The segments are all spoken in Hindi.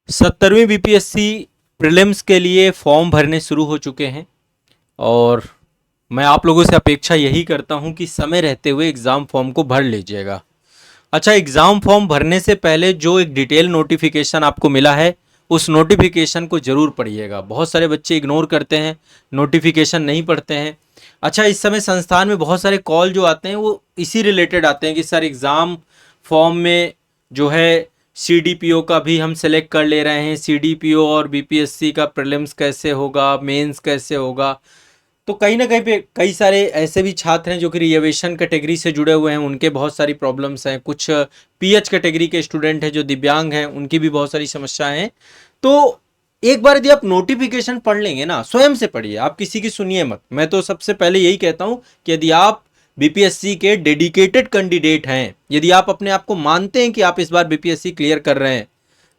17वीं बीपीएससी प्रीलिम्स के लिए फॉर्म भरने शुरू हो चुके हैं और मैं आप लोगों से अपेक्षा यही करता हूं कि समय रहते हुए एग्ज़ाम फॉर्म को भर लीजिएगा। अच्छा, एग्ज़ाम फॉर्म भरने से पहले जो एक डिटेल नोटिफिकेशन आपको मिला है उस नोटिफिकेशन को ज़रूर पढ़िएगा। बहुत सारे बच्चे इग्नोर करते हैं, नोटिफिकेशन नहीं पढ़ते हैं। अच्छा, इस समय संस्थान में बहुत सारे कॉल जो आते हैं वो इसी रिलेटेड आते हैं कि सर एग्ज़ाम फॉर्म में जो है सीडीपीओ का भी हम सेलेक्ट कर ले रहे हैं, सीडीपीओ और बीपीएससी का प्रीलिम्स कैसे होगा, मेंस कैसे होगा। तो कहीं ना कहीं पे कई सारे ऐसे भी छात्र हैं जो कि रिजर्वेशन कैटेगरी से जुड़े हुए हैं, उनके बहुत सारी प्रॉब्लम्स हैं। कुछ पीएच कैटेगरी के स्टूडेंट हैं जो दिव्यांग हैं, उनकी भी बहुत सारी समस्याएं हैं। तो एक बार यदि आप नोटिफिकेशन पढ़ लेंगे ना, स्वयं से पढ़िए, आप किसी की सुनिए मत। मैं तो सबसे पहले यही कहता हूं कि यदि आप बीपीएससी के डेडिकेटेड कैंडिडेट हैं, यदि आप अपने आप को मानते हैं कि आप इस बार बीपीएससी क्लियर कर रहे हैं,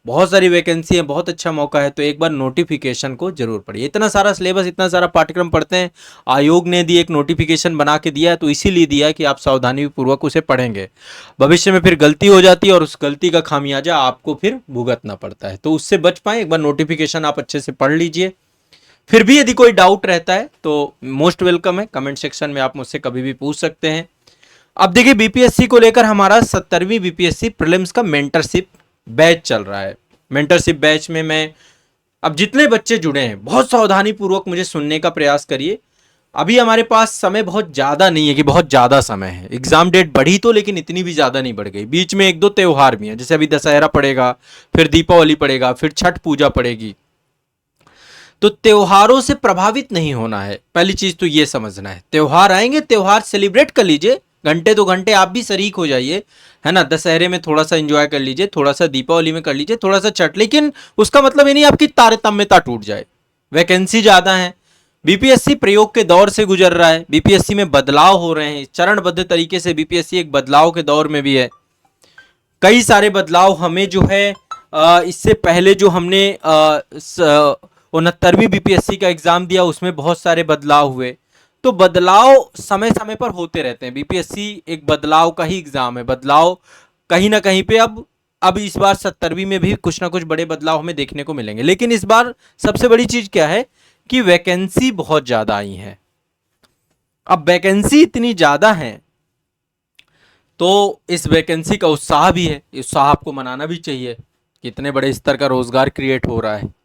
बहुत सारी वैकेंसी है, बहुत अच्छा मौका है, तो एक बार नोटिफिकेशन को जरूर पढ़िए। इतना सारा सिलेबस, इतना सारा पाठ्यक्रम पढ़ते हैं, आयोग ने दी एक नोटिफिकेशन बना के दिया है, तो इसीलिए दिया है कि आप सावधानी पूर्वक उसे पढ़ेंगे। भविष्य में फिर गलती हो जाती है और उस गलती का खामियाजा आपको फिर भुगतना पड़ता है, तो उससे बच पाए एक बार नोटिफिकेशन आप अच्छे से पढ़ लीजिए। फिर भी यदि कोई डाउट रहता है तो मोस्ट वेलकम है, कमेंट सेक्शन में आप मुझसे कभी भी पूछ सकते हैं। अब देखिए, बीपीएससी को लेकर हमारा 17वीं बीपीएससी प्रीलिम्स का मेंटरशिप बैच चल रहा है। मेंटरशिप बैच में मैं अब जितने बच्चे जुड़े हैं, बहुत सावधानी पूर्वक मुझे सुनने का प्रयास करिए। अभी हमारे पास समय बहुत ज़्यादा नहीं है कि बहुत ज़्यादा समय है। एग्जाम डेट बढ़ी तो, लेकिन इतनी भी ज़्यादा नहीं बढ़ गई। बीच में एक दो त्यौहार भी हैं, जैसे अभी दशहरा पड़ेगा, फिर दीपावली पड़ेगा, फिर छठ पूजा पड़ेगी। तो त्योहारों से प्रभावित नहीं होना है, पहली चीज तो ये समझना है। त्योहार आएंगे, त्योहार सेलिब्रेट कर लीजिए, घंटे 2 घंटे आप भी शरीक हो जाइए, है ना। दशहरे में थोड़ा सा एंजॉय कर लीजिए, थोड़ा सा दीपावली में कर लीजिए, थोड़ा सा छठ, लेकिन उसका मतलब ये नहीं आपकी तारतम्यता टूट जाए। वैकेंसी ज्यादा है, बीपीएससी प्रयोग के दौर से गुजर रहा है, बीपीएससी में बदलाव हो रहे हैं चरणबद्ध तरीके से। बीपीएससी एक बदलाव के दौर में भी है। कई सारे बदलाव हमें जो है इससे पहले जो हमने 69वीं बीपीएससी का एग्जाम दिया उसमें बहुत सारे बदलाव हुए। तो बदलाव समय समय पर होते रहते हैं। बीपीएससी एक बदलाव का ही एग्जाम है। बदलाव कहीं ना कहीं पे अब इस बार 70वीं में भी कुछ ना कुछ बड़े बदलाव हमें देखने को मिलेंगे। लेकिन इस बार सबसे बड़ी चीज क्या है कि वैकेंसी बहुत ज्यादा आई है। अब वैकेंसी इतनी ज्यादा है तो इस वैकेंसी का उत्साह भी है, उत्साह आपको मनाना भी चाहिए कि इतने बड़े स्तर का रोजगार क्रिएट हो रहा है।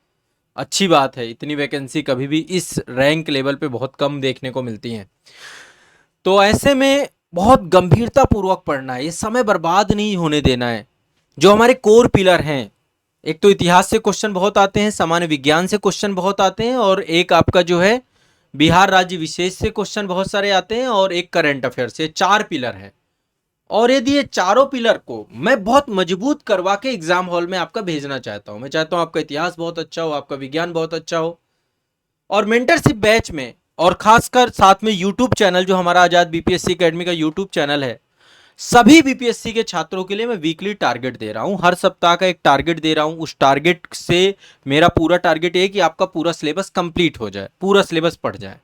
अच्छी बात है, इतनी वैकेंसी कभी भी इस रैंक लेवल पे बहुत कम देखने को मिलती हैं। तो ऐसे में बहुत गंभीरता पूर्वक पढ़ना है, ये समय बर्बाद नहीं होने देना है। जो हमारे कोर पिलर हैं, एक तो इतिहास से क्वेश्चन बहुत आते हैं, सामान्य विज्ञान से क्वेश्चन बहुत आते हैं, और एक आपका जो है बिहार राज्य विशेष से क्वेश्चन बहुत सारे आते हैं, और एक करंट अफेयर से। 4 पिलर हैं। और यदि ये चारों पिलर को मैं बहुत मजबूत करवा के एग्जाम हॉल में आपका भेजना चाहता हूं, मैं चाहता हूं आपका इतिहास बहुत अच्छा हो, आपका विज्ञान बहुत अच्छा हो। और मेंटरशिप बैच में, और खासकर साथ में यूट्यूब चैनल जो हमारा आजाद बीपीएससी एकेडमी का यूट्यूब चैनल है, सभी बीपीएससी के छात्रों के लिए मैं वीकली टारगेट दे रहा हूं। हर सप्ताह का एक टारगेट दे रहा हूं। उस टारगेट से मेरा पूरा टारगेट ये कि आपका पूरा सिलेबस कंप्लीट हो जाए, पूरा सिलेबस पढ़ जाए।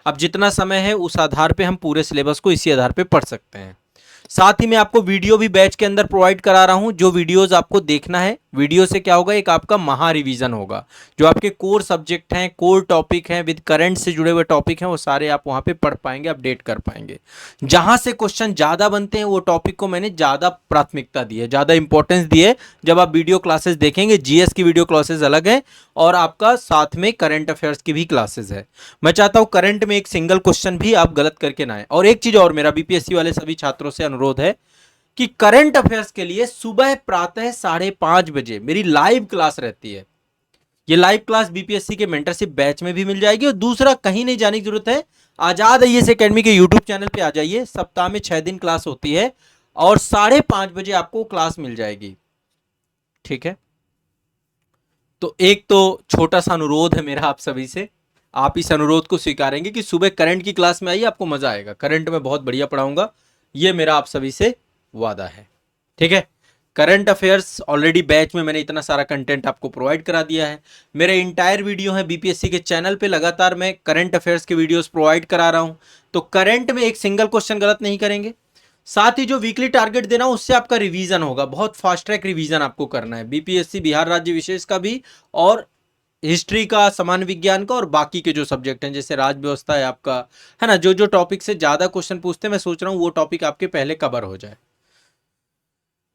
अब जितना समय है उस आधार पे हम पूरे सिलेबस को इसी आधार पे पढ़ सकते हैं। साथ ही मैं आपको वीडियो भी बैच के अंदर प्रोवाइड करा रहा हूं। जो वीडियोस आपको देखना है, वीडियो से क्या होगा, एक आपका महा रिवीजन होगा। जो आपके कोर सब्जेक्ट हैं, कोर टॉपिक हैं, विद करंट से जुड़े हुए टॉपिक हैं, वो सारे आप वहां पे पढ़ पाएंगे, अपडेट कर पाएंगे। जहां से क्वेश्चन ज्यादा बनते हैं वो टॉपिक को मैंने ज्यादा प्राथमिकता दी है, ज्यादा इंपॉर्टेंस दी है। जब आप वीडियो क्लासेस देखेंगे, जीएस की वीडियो क्लासेस अलग है और आपका साथ में करंट अफेयर्स की भी क्लासेस है। मैं चाहता हूं करंट में एक सिंगल क्वेश्चन भी आप गलत करके ना आए। और एक चीज और, मेरा बीपीएससी वाले सभी छात्रों से अनुरोध है कि करंट अफेयर्स के लिए सुबह प्रातः 5:30 बजे मेरी लाइव क्लास रहती है। ये लाइव क्लास बीपीएससी के मेंटरशिप बैच में भी मिल जाएगी। और दूसरा, कहीं नहीं जाने की जरूरत है, आजाद आईएएस एकेडमी के यूट्यूब चैनल पे आ जाइए। सप्ताह में 6 दिन क्लास होती है और 5:30 बजे आपको क्लास मिल जाएगी। ठीक है, तो एक तो छोटा सा अनुरोध है मेरा आप सभी से, आप इस अनुरोध को स्वीकारेंगे कि सुबह करंट की क्लास में आइए, आपको मजा आएगा। करंट में बहुत बढ़िया पढ़ाऊंगा, ये मेरा आप सभी से वादा है। ठीक है, करंट अफेयर्स ऑलरेडी बैच में मैंने इतना सारा कंटेंट आपको प्रोवाइड करा दिया है। मेरे इंटायर वीडियो है बीपीएससी के चैनल पे, लगातार मैं करंट अफेयर्स के वीडियोस प्रोवाइड करा रहा हूं। तो करंट में एक सिंगल क्वेश्चन गलत नहीं करेंगे। साथ ही जो वीकली टारगेट देना उससे आपका रिवीजन होगा, बहुत फास्ट ट्रैक रिवीजन आपको करना है बीपीएससी बिहार राज्य विशेष का भी, और हिस्ट्री का, सामान्य विज्ञान का, और बाकी के जो सब्जेक्ट हैं जैसे राज व्यवस्था है आपका, है ना, जो जो टॉपिक से ज्यादा क्वेश्चन पूछते हैं मैं सोच रहा हूं वो टॉपिक आपके पहले कवर हो जाए।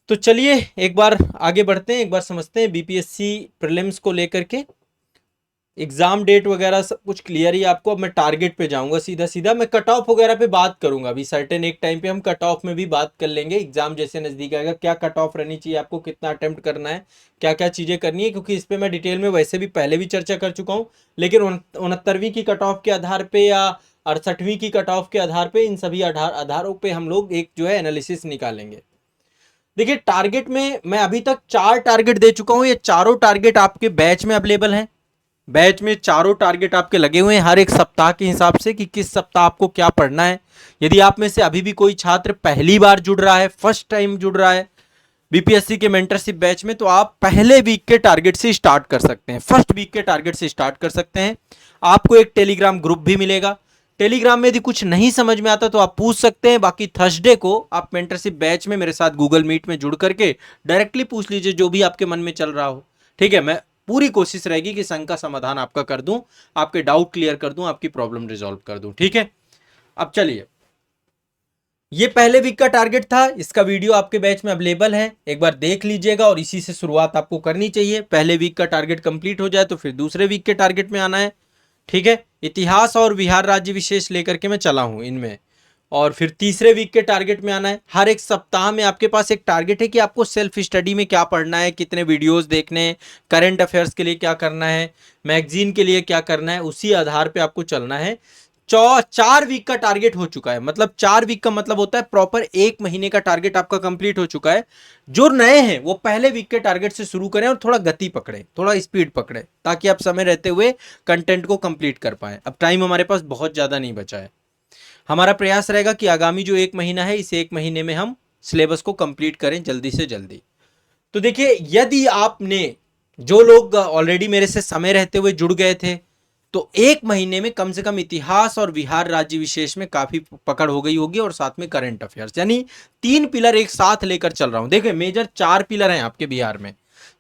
तो चलिए एक बार आगे बढ़ते हैं, एक बार समझते हैं बीपीएससी प्रीलिम्स को लेकर के एग्जाम डेट वगैरह सब कुछ क्लियर ही आपको। अब मैं टारगेट पे जाऊंगा सीधा सीधा, मैं कट ऑफ वगैरह पे बात करूंगा अभी सर्टेन एक टाइम पे, हम कट ऑफ में भी बात कर लेंगे। एग्जाम जैसे नजदीक आएगा क्या कट ऑफ रहनी चाहिए, आपको कितना अटेम्प्ट करना है, क्या क्या चीजें करनी है, क्योंकि इस पे मैं डिटेल में वैसे भी पहले भी चर्चा कर चुका हूँ, लेकिन 69वीं की कट ऑफ के आधार पे या 68वीं की कट ऑफ के आधार पे, इन सभी आधारों पे हम लोग एक जो है एनालिसिस निकालेंगे। देखिए टारगेट में मैं अभी तक 4 टारगेट दे चुका हूं, ये चारों टारगेट आपके बैच में अवेलेबल हैं। बैच में चारों टारगेट आपके लगे हुए हैं हर एक सप्ताह के हिसाब से कि किस सप्ताह आपको क्या पढ़ना है। यदि आप में से अभी भी कोई छात्र पहली बार जुड़ रहा है, फर्स्ट टाइम जुड़ रहा है बीपीएससी के मेंटरशिप बैच में, तो आप पहले वीक के टारगेट से स्टार्ट कर सकते हैं, फर्स्ट वीक के टारगेट से स्टार्ट कर सकते हैं। आपको एक टेलीग्राम ग्रुप भी मिलेगा, टेलीग्राम में यदि कुछ नहीं समझ में आता तो आप पूछ सकते हैं। बाकी थर्सडे को आप मेंटरशिप बैच में मेरे साथ गूगल मीट में जुड़ करके डायरेक्टली पूछ लीजिए जो भी आपके मन में चल रहा हो, ठीक है। मैं पूरी कोशिश रहेगी कि संग का समाधान आपका कर दूं, आपके डाउट क्लियर कर दूं, आपकी प्रॉब्लम रिजॉल्व कर दूं, ठीक है। अब चलिए, ये पहले वीक का टारगेट था, इसका वीडियो आपके बैच में अवेलेबल है, एक बार देख लीजिएगा और इसी से शुरुआत आपको करनी चाहिए। पहले वीक का टारगेट कंप्लीट हो जाए तो फिर दूसरे वीक के टारगेट में आना है, ठीक है। इतिहास और बिहार राज्य विशेष लेकर के मैं चला हूं इनमें, और फिर तीसरे वीक के टारगेट में आना है। हर एक सप्ताह में आपके पास एक टारगेट है कि आपको सेल्फ स्टडी में क्या पढ़ना है, कितने वीडियोस देखने हैं, करंट अफेयर्स के लिए क्या करना है, मैगजीन के लिए क्या करना है, उसी आधार पे आपको चलना है। 4 वीक का टारगेट हो चुका है, मतलब 4 वीक का मतलब होता है प्रॉपर 1 महीने का टारगेट आपका कंप्लीट हो चुका है। जो नए हैं वो पहले वीक के टारगेट से शुरू करें और थोड़ा गति पकड़े, थोड़ा स्पीड पकड़े, ताकि आप समय रहते हुए कंटेंट को कंप्लीट कर पाए। अब टाइम हमारे पास बहुत ज्यादा नहीं बचा है, हमारा प्रयास रहेगा कि आगामी जो 1 महीना है इस 1 महीने में हम सिलेबस को कंप्लीट करें जल्दी से जल्दी। तो देखिए, यदि आपने, जो लोग ऑलरेडी मेरे से समय रहते हुए जुड़ गए थे, तो 1 महीने में कम से कम इतिहास और बिहार राज्य विशेष में काफी पकड़ हो गई होगी, और साथ में करंट अफेयर्स, यानी 3 पिलर एक साथ लेकर चल रहा हूं। देखिए मेजर 4 पिलर हैं आपके बिहार में,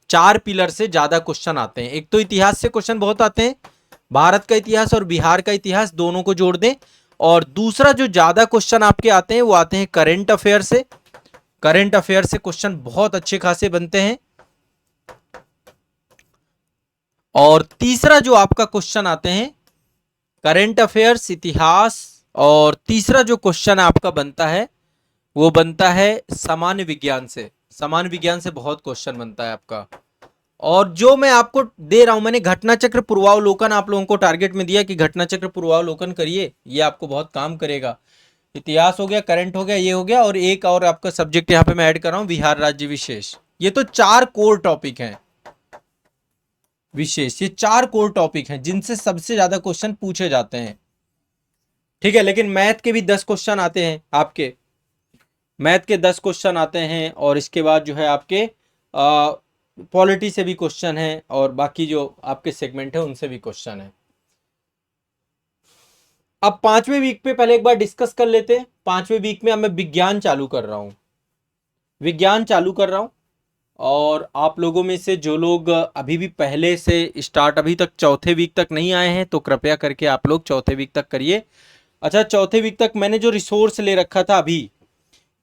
4 पिलर से ज्यादा क्वेश्चन आते हैं। एक तो इतिहास से क्वेश्चन बहुत आते हैं, भारत का इतिहास और बिहार का इतिहास दोनों को जोड़ दें। और दूसरा जो ज्यादा क्वेश्चन आपके आते हैं वो आते हैं करंट अफेयर से, करंट अफेयर से क्वेश्चन बहुत अच्छे खासे बनते हैं। और तीसरा जो आपका क्वेश्चन आते हैं करंट अफेयर्स, इतिहास, और तीसरा जो क्वेश्चन आपका बनता है वो बनता है सामान्य विज्ञान से। सामान्य विज्ञान से बहुत क्वेश्चन बनता है आपका। और जो मैं आपको दे रहा हूं, मैंने घटना चक्र पूर्वावलोकन आप लोगों को टारगेट में दिया कि घटना चक्र पूर्वावलोकन करिए, ये आपको बहुत काम करेगा। इतिहास हो गया, करंट हो गया, ये हो गया, और एक और आपका सब्जेक्ट यहां पे मैं ऐड कर रहा हूं बिहार राज्य विशेष। ये तो 4 कोर टॉपिक हैं विशेष, ये 4 कोर टॉपिक हैं जिनसे सबसे ज्यादा क्वेश्चन पूछे जाते हैं, ठीक है। लेकिन मैथ के भी 10 क्वेश्चन आते हैं आपके, मैथ के 10 क्वेश्चन आते हैं, और इसके बाद जो है आपके पॉलिटी से भी क्वेश्चन है, और बाकी जो आपके सेगमेंट है उनसे भी क्वेश्चन है। अब 5वें वीक पे पहले एक बार डिस्कस कर लेते हैं। 5वें वीक में अब मैं विज्ञान चालू कर रहा हूं, विज्ञान चालू कर रहा हूं। और आप लोगों में से जो लोग अभी भी पहले से स्टार्ट, अभी तक चौथे वीक तक नहीं आए हैं, तो कृपया करके आप लोग चौथे वीक तक करिए। अच्छा, चौथे वीक तक मैंने जो रिसोर्स ले रखा था अभी,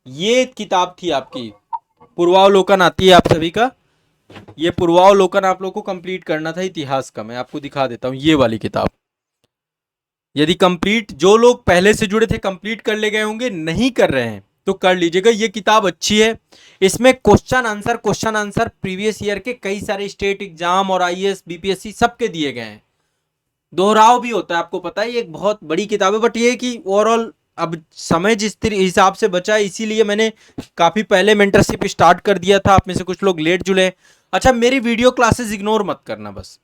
ये किताब थी आपकी पूर्वावलोकन, आती है आप सभी का, ये पूर्वावलोकन आप लोग को कंप्लीट करना था इतिहास का। मैं आपको दिखा देता हूं ये वाली किताब। यदि कंप्लीट, जो लोग पहले से जुड़े थे कंप्लीट कर ले गए होंगे, नहीं कर रहे हैं तो कर लीजिएगा, ये किताब अच्छी है। इसमें क्वेश्चन आंसर प्रीवियस ईयर के कई सारे स्टेट एग्जाम और आईएएस बीपीएससी सबके दिए गए हैं। दोहराव भी होता है, आपको पता है, ये एक बहुत बड़ी किताब है। बट ये कि ओवरऑल अब समय जिस हिसाब से बचा है, इसीलिए मैंने काफी पहले मेंटरशिप स्टार्ट कर दिया था। आप में से कुछ लोग लेट जुड़े। अच्छा, मेरी वीडियो क्लासेस इग्नोर मत करना बस।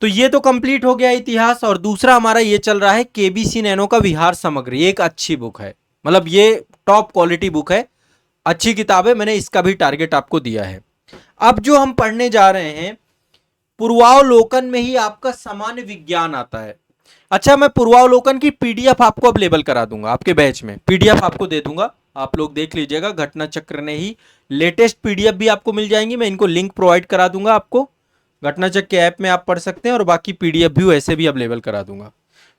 तो ये तो कंप्लीट हो गया इतिहास, और दूसरा हमारा ये चल रहा है केबीसी नैनो का बिहार समग्र। ये एक अच्छी बुक है, मतलब ये टॉप क्वालिटी बुक है, अच्छी किताब है, मैंने इसका भी टारगेट आपको दिया है। अब जो हम पढ़ने जा रहे हैं, पूर्वावलोकन में ही आपका सामान्य विज्ञान आता है। अच्छा, मैं पूर्वावलोकन की पीडीएफ आपको अवेलेबल करा दूंगा, आपके बैच में पीडीएफ आपको दे दूंगा, आप लोग देख लीजिएगा, घटना चक्र ने ही लेटेस्ट पीडीएफ भी आपको मिल जाएंगी, मैं इनको लिंक प्रोवाइड करा दूंगा आपको, घटना चक्र के ऐप में आप पढ़ सकते हैं, और बाकी पीडीएफ भी वैसे भी अवेलेबल करा दूंगा।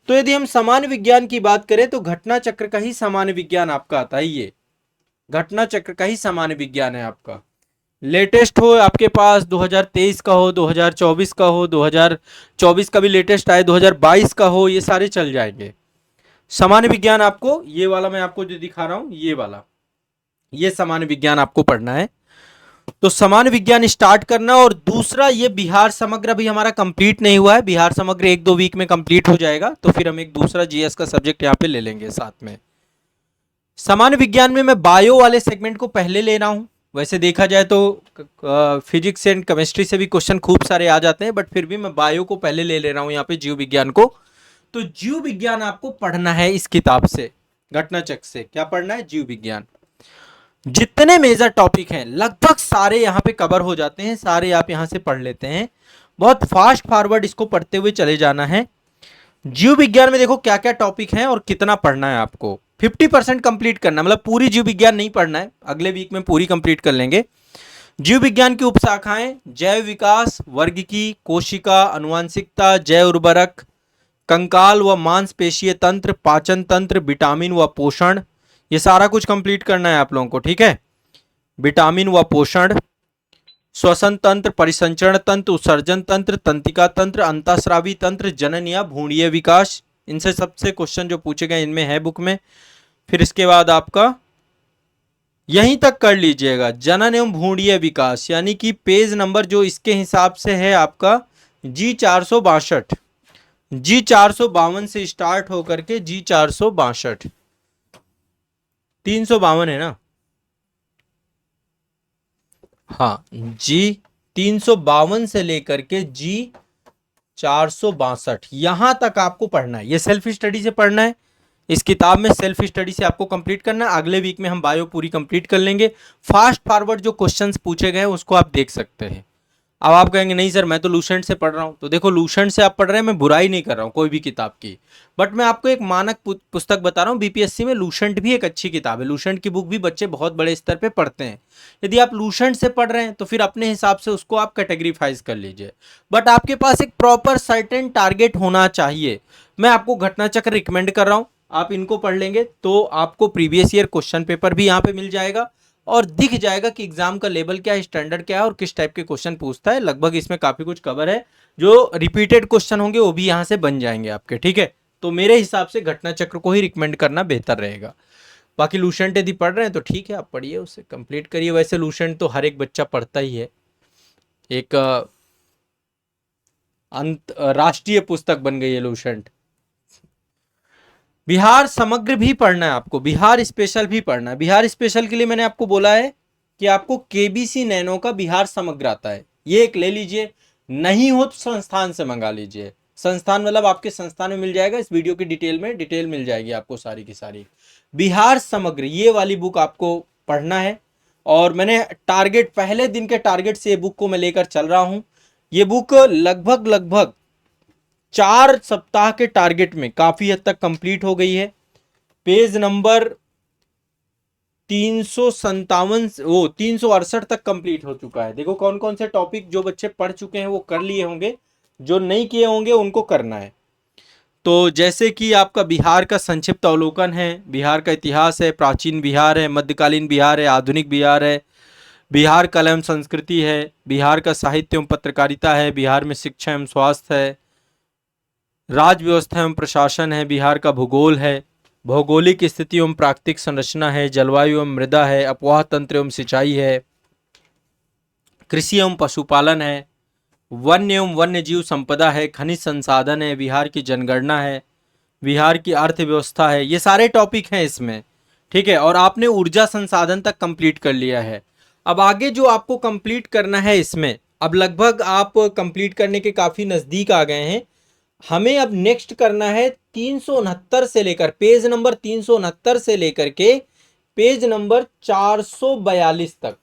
तो यदि हम सामान्य विज्ञान की बात करें तो घटना चक्र का ही सामान्य विज्ञान आपका आता है, ये घटना चक्र का ही सामान्य विज्ञान है आपका। लेटेस्ट हो आपके पास 2023 का हो, 2024 का हो, 2024 का भी लेटेस्ट आए, 2022 का हो, ये सारे चल जाएंगे। सामान्य विज्ञान आपको ये वाला मैं आपको जो दिखा रहा हूं, ये वाला, ये सामान्य विज्ञान आपको पढ़ना है। तो सामान्य विज्ञान स्टार्ट करना। और दूसरा, ये बिहार समग्र अभी हमारा कंप्लीट नहीं हुआ है, बिहार समग्र 1-2 वीक में कंप्लीट हो जाएगा, तो फिर हम एक दूसरा जीएस का सब्जेक्ट यहाँ पे ले लेंगे साथ में। सामान्य विज्ञान में मैं बायो वाले सेगमेंट को पहले ले रहा हूं। वैसे देखा जाए तो फिजिक्स एंड केमिस्ट्री से भी क्वेश्चन खूब सारे आ जाते हैं, बट फिर भी मैं बायो को पहले ले रहा हूं यहाँ पे, जीव विज्ञान को। तो जीव विज्ञान आपको पढ़ना है इस किताब से, घटना चक्र से। क्या पढ़ना है? जीव विज्ञान। जितने मेजर टॉपिक हैं लगभग सारे यहाँ पे कवर हो जाते हैं, सारे आप यहाँ से पढ़ लेते हैं। बहुत फास्ट फॉरवर्ड इसको पढ़ते हुए चले जाना है। जीव विज्ञान में देखो क्या क्या टॉपिक हैं और कितना पढ़ना है आपको। 50% कंप्लीट करना, मतलब पूरी जीव विज्ञान नहीं पढ़ना है, अगले वीक में पूरी कंप्लीट कर लेंगे। जीव विज्ञान की उपशाखाएं: जैव विकास, वर्गिकी, कोशिका, अनुवांशिकता, जैव उर्वरक, कंकाल व मांसपेशीय तंत्र, पाचन तंत्र, विटामिन व पोषण, ये सारा कुछ कंप्लीट करना है आप लोगों को, ठीक है। विटामिन व पोषण, श्वसन तंत्र, परिसंचरण तंत्र, उत्सर्जन तंत्र, तंत्रिका तंत्र, अंतःस्रावी तंत्र, जनन या भ्रूणीय विकास, इनसे सबसे क्वेश्चन जो पूछे गए इनमें है बुक में। फिर इसके बाद आपका यहीं तक कर लीजिएगा, जनन एवं भ्रूणीय विकास, यानी कि पेज नंबर जो इसके हिसाब से है आपका G462, G452 से स्टार्ट होकर के G462, 352 है ना, हाँ, G352 से लेकर के G462 यहां तक आपको पढ़ना है। ये सेल्फ स्टडी से पढ़ना है, इस किताब में सेल्फ स्टडी से आपको कंप्लीट करना है। अगले वीक में हम बायो पूरी कंप्लीट कर लेंगे। फास्ट फॉरवर्ड जो क्वेश्चंस पूछे गए हैं उसको आप देख सकते हैं। अब आप कहेंगे नहीं सर मैं तो लूसेंट से पढ़ रहा हूं, तो देखो लूसेंट से आप पढ़ रहे हैं, मैं बुराई नहीं कर रहा हूं कोई भी किताब की, बट मैं आपको एक मानक पुस्तक बता रहा हूं। बीपीएससी में लूसेंट भी एक अच्छी किताब है, लूसेंट की बुक भी बच्चे बहुत बड़े स्तर पे पढ़ते हैं। यदि आप लूसेंट से पढ़ रहे हैं तो फिर अपने हिसाब से उसको आप कैटेगरीफाइज कर लीजिए, बट आपके पास एक प्रॉपर सर्टेन टारगेट होना चाहिए। मैं आपको घटना चक्र रिकमेंड कर रहा हूं, आप इनको पढ़ लेंगे तो आपको प्रीवियस ईयर क्वेश्चन पेपर भी यहाँ पे मिल जाएगा और दिख जाएगा कि एग्जाम का लेवल क्या है, स्टैंडर्ड क्या है और किस टाइप के क्वेश्चन पूछता है। लगभग इसमें काफी कुछ कवर है, जो रिपीटेड क्वेश्चन होंगे वो भी यहाँ से बन जाएंगे आपके, ठीक है। तो मेरे हिसाब से घटना चक्र को ही रिकमेंड करना बेहतर रहेगा। बाकी लूसेंट यदि पढ़ रहे हैं तो ठीक है, आप पढ़िए, उसे कंप्लीट करिए। वैसे लूसेंट तो हर एक बच्चा पढ़ता ही है, एक राष्ट्रीय पुस्तक बन गई है लूसेंट। बिहार समग्र भी पढ़ना है आपको, बिहार स्पेशल भी पढ़ना है। बिहार स्पेशल के लिए मैंने आपको बोला है कि आपको केबीसी नैनो का बिहार समग्र आता है, ये एक ले लीजिए, नहीं हो तो संस्थान से मंगा लीजिए। संस्थान मतलब आपके संस्थान में मिल जाएगा, इस वीडियो की डिटेल में डिटेल मिल जाएगी आपको सारी की सारी। बिहार समग्र ये वाली बुक आपको पढ़ना है, और मैंने टारगेट, पहले दिन के टारगेट से ये बुक को मैं लेकर चल रहा हूं। ये बुक लगभग 4 सप्ताह के टारगेट में काफी हद तक कंप्लीट हो गई है। पेज नंबर 367 तक कंप्लीट हो चुका है। देखो कौन कौन से टॉपिक जो बच्चे पढ़ चुके हैं वो कर लिए होंगे, जो नहीं किए होंगे उनको करना है। तो जैसे कि आपका बिहार का संक्षिप्त अवलोकन है, बिहार का इतिहास है, प्राचीन बिहार है, मध्यकालीन बिहार है, आधुनिक बिहार है, बिहार कला एवं संस्कृति है, बिहार का साहित्य एवं पत्रकारिता है, बिहार में शिक्षा एवं स्वास्थ्य है, राज्य व्यवस्था एवं प्रशासन है, बिहार का भूगोल है, भौगोलिक स्थिति एवं प्राकृतिक संरचना है, जलवायु एवं मृदा है, अपवाह तंत्र एवं सिंचाई है, कृषि एवं पशुपालन है, वन्य एवं वन्य जीव संपदा है, खनिज संसाधन है, बिहार की जनगणना है, बिहार की अर्थव्यवस्था है। ये सारे टॉपिक हैं इसमें, ठीक है। और आपने ऊर्जा संसाधन तक कंप्लीट कर लिया है। अब आगे जो आपको कंप्लीट करना है इसमें, अब लगभग आप कंप्लीट करने के काफी नजदीक आ गए हैं। हमें अब नेक्स्ट करना है 369 से लेकर, पेज नंबर 369 से लेकर के पेज नंबर 442 तक।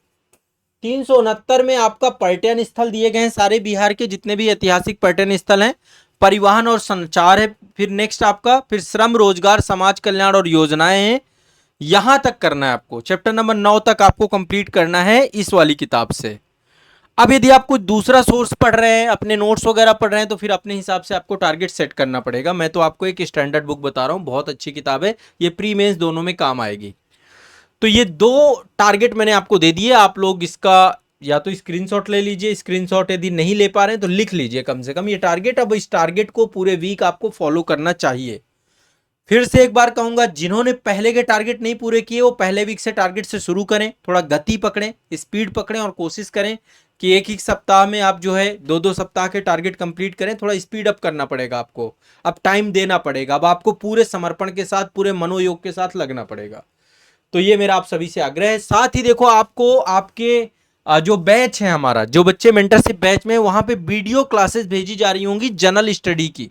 369 में आपका पर्यटन स्थल दिए गए हैं, सारे बिहार के जितने भी ऐतिहासिक पर्यटन स्थल हैं, परिवहन और संचार है। फिर नेक्स्ट आपका फिर श्रम रोजगार समाज कल्याण और योजनाएं हैं, यहां तक करना है आपको, चैप्टर नंबर 9 तक आपको कंप्लीट करना है इस वाली किताब से। अब यदि आप कुछ दूसरा सोर्स पढ़ रहे हैं, अपने नोट्स वगैरह पढ़ रहे हैं, तो फिर अपने हिसाब से आपको टारगेट सेट करना पड़ेगा। मैं तो आपको एक स्टैंडर्ड बुक बता रहा हूं, बहुत अच्छी किताब है, ये प्री मेंस दोनों में काम आएगी। तो ये 2 टारगेट मैंने आपको दे दिए, आप लोग इसका या तो स्क्रीनशॉट ले लीजिए, स्क्रीनशॉट यदि नहीं ले पा रहे हैं तो लिख लीजिए कम से कम ये टारगेट। अब इस टारगेट को पूरे वीक आपको फॉलो करना चाहिए। फिर से एक बार कहूंगा, जिन्होंने पहले के टारगेट नहीं पूरे किए वो पहले वीक से टारगेट से शुरू करें, थोड़ा गति पकड़ें, स्पीड पकड़ें और कोशिश करें कि एक ही सप्ताह में आप जो है 2-2 सप्ताह के टारगेट कंप्लीट करें। थोड़ा स्पीड अप करना पड़ेगा आपको, अब टाइम देना पड़ेगा, अब आपको पूरे समर्पण के साथ, पूरे मनोयोग के साथ लगना पड़ेगा। तो ये मेरा आप सभी से आग्रह है। साथ ही देखो, आपको आपके जो बैच है हमारा, जो बच्चे मेंटरशिप बैच में, वहां पे वीडियो क्लासेस भेजी जा रही होंगी जनरल स्टडी की,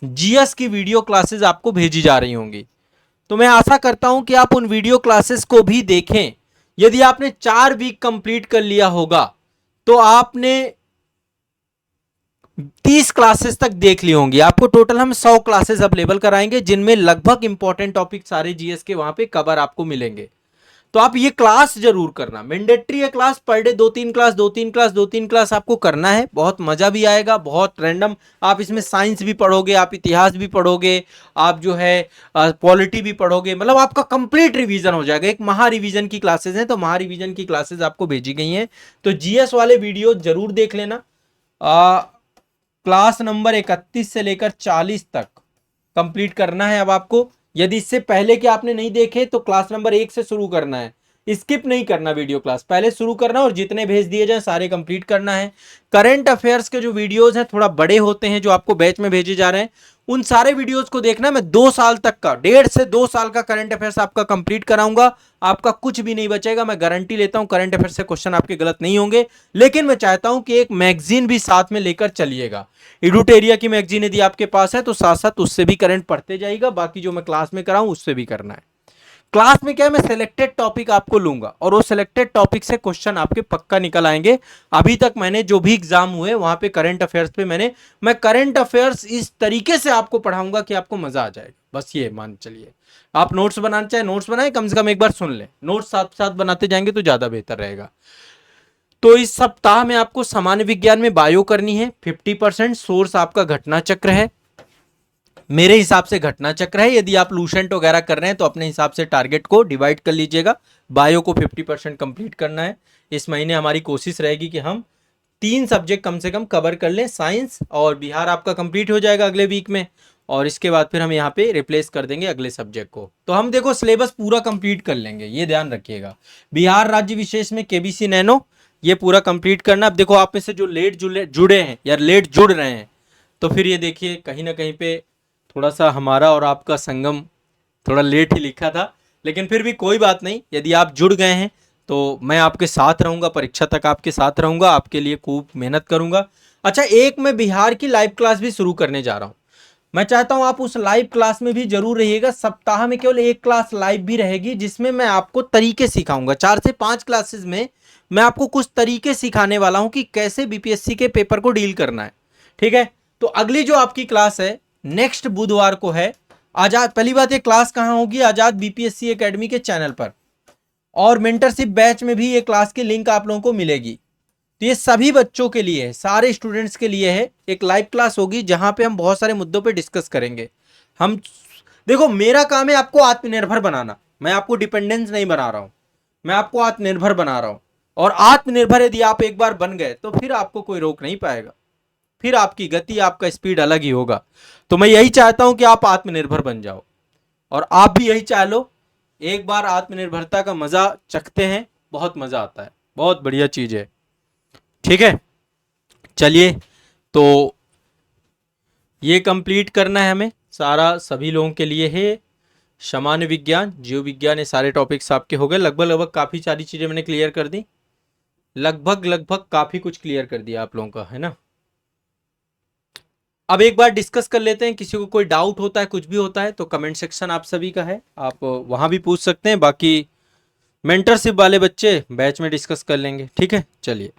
जीएस की वीडियो क्लासेस आपको भेजी जा रही होंगी। तो मैं आशा करता हूं कि आप उन वीडियो क्लासेस को भी देखें। यदि आपने 4 वीक कंप्लीट कर लिया होगा तो आपने 30 क्लासेस तक देख ली होंगी। आपको टोटल हम 100 क्लासेस अवेलेबल कराएंगे, जिनमें लगभग इंपॉर्टेंट टॉपिक सारे जीएस के वहां पे कवर आपको मिलेंगे। तो आप ये क्लास जरूर करना, मैंडेटरी है class, per day 2-3 class, 2-3 class, 2-3 class आपको करना है। बहुत मजा भी आएगा, बहुत रैंडम। आप इसमें साइंस भी पढ़ोगे, आप इतिहास भी पढ़ोगे, आप जो है पॉलिटी भी पढ़ोगे, मतलब आपका कंप्लीट रिवीजन हो जाएगा। एक महा रिवीजन की क्लासेस हैं, तो महा रिवीजन की क्लासेस आपको भेजी गई हैं। तो जीएस वाले वीडियो जरूर देख लेना। क्लास नंबर 31 से लेकर 40 तक कंप्लीट करना है अब आपको। यदि इससे पहले के आपने नहीं देखे तो क्लास नंबर 1 से शुरू करना है, स्किप नहीं करना वीडियो क्लास, पहले शुरू करना और जितने भेज दिए जाए सारे कंप्लीट करना है। करंट अफेयर्स के जो वीडियोस हैं थोड़ा बड़े होते हैं, जो आपको बैच में भेजे जा रहे हैं, उन सारे वीडियोस को देखना। मैं 2 साल तक का, 1.5 से 2 साल का करंट अफेयर्स आपका कंप्लीट कराऊंगा। आपका कुछ भी नहीं बचेगा, मैं गारंटी लेता हूं। करंट अफेयर्स से क्वेश्चन आपके गलत नहीं होंगे, लेकिन मैं चाहता हूं कि एक मैगजीन भी साथ में लेकर चलिएगा। एडुटेरिया की मैगजीन यदि आपके पास है तो साथ साथ उससे भी करंट पढ़ते जाइएगा। बाकी जो मैं क्लास में कराऊं उससे भी करना है। क्लास में क्या है, मैं सिलेक्टेड टॉपिक आपको लूंगा और वो सिलेक्टेड टॉपिक से क्वेश्चन आपके पक्का निकल आएंगे। अभी तक मैंने जो भी एग्जाम हुए वहां पे करंट अफेयर्स पे मैं करंट अफेयर्स इस तरीके से आपको पढ़ाऊंगा कि आपको मजा आ जाएगा। बस ये मान चलिए। आप नोट्स बनाना चाहे नोट्स बनाए, कम से कम एक बार सुन लें। नोट्स साथ साथ बनाते जाएंगे तो ज्यादा बेहतर रहेगा। तो इस सप्ताह में आपको सामान्य विज्ञान में बायो करनी है 50%। सोर्स आपका घटना चक्र है, मेरे हिसाब से घटना चक्र है। यदि आप लूसेंट वगैरह कर रहे हैं तो अपने हिसाब से टारगेट को डिवाइड कर लीजिएगा। बायो को 50% कंप्लीट करना है। इस महीने हमारी कोशिश रहेगी कि हम 3 सब्जेक्ट कम से कम कवर कर लें। साइंस और बिहार आपका कंप्लीट हो जाएगा अगले वीक में, और इसके बाद फिर हम यहाँ पे रिप्लेस कर देंगे अगले सब्जेक्ट को। तो हम देखो सिलेबस पूरा कंप्लीट कर लेंगे, ये ध्यान रखिएगा। बिहार राज्य विशेष में केबीसी नैनो ये पूरा कंप्लीट करना। अब देखो आप में से जो लेट जुड़े हैं या लेट जुड़ रहे हैं, तो फिर ये देखिए कहीं ना कहीं पे थोड़ा सा हमारा और आपका संगम थोड़ा लेट ही लिखा था, लेकिन फिर भी कोई बात नहीं। यदि आप जुड़ गए हैं तो मैं आपके साथ रहूंगा, परीक्षा तक आपके साथ रहूंगा, आपके लिए खूब मेहनत करूंगा। अच्छा, एक मैं बिहार की लाइव क्लास भी शुरू करने जा रहा हूं। मैं चाहता हूं आप उस लाइव क्लास में भी जरूर रहिएगा। सप्ताह में केवल 1 क्लास लाइव भी रहेगी, जिसमें मैं आपको तरीके सिखाऊंगा। 4 से 5 क्लासेस में मैं आपको कुछ तरीके सिखाने वाला हूं कि कैसे बीपीएससी के पेपर को डील करना है। ठीक है, तो अगली जो आपकी क्लास है नेक्स्ट बुधवार को है आजाद। पहली बात, ये क्लास कहां होगी? आजाद बीपीएससी एकेडमी के चैनल पर, और मेंटरशिप बैच में भी ये क्लास की लिंक आप लोगों को मिलेगी। तो ये सभी बच्चों के लिए है, सारे स्टूडेंट्स के लिए है। एक लाइव क्लास होगी जहां पे हम बहुत सारे मुद्दों पे डिस्कस करेंगे। हम देखो, मेरा काम है आपको आत्मनिर्भर बनाना। मैं आपको डिपेंडेंस नहीं बना रहा हूं, मैं आपको आत्मनिर्भर बना रहा हूं। और आत्मनिर्भर यदि आप एक बार बन गए तो फिर आपको कोई रोक नहीं पाएगा, फिर आपकी गति, आपका स्पीड अलग ही होगा। तो मैं यही चाहता हूं कि आप आत्मनिर्भर बन जाओ, और आप भी यही चाह लो। एक बार आत्मनिर्भरता का मजा चखते हैं, बहुत मजा आता है, बहुत बढ़िया चीज है। ठीक है, चलिए, तो ये कंप्लीट करना है हमें सारा, सभी लोगों के लिए है। सामान्य विज्ञान, जीव विज्ञान, ये सारे टॉपिक्स आपके हो गए लगभग काफी सारी चीजें मैंने क्लियर कर दी। लगभग काफी कुछ क्लियर कर दिया आप लोगों का, है ना। अब एक बार डिस्कस कर लेते हैं, किसी को कोई डाउट होता है, कुछ भी होता है तो कमेंट सेक्शन आप सभी का है, आप वहां भी पूछ सकते हैं। बाकी मेंटरशिप वाले बच्चे बैच में डिस्कस कर लेंगे। ठीक है, चलिए।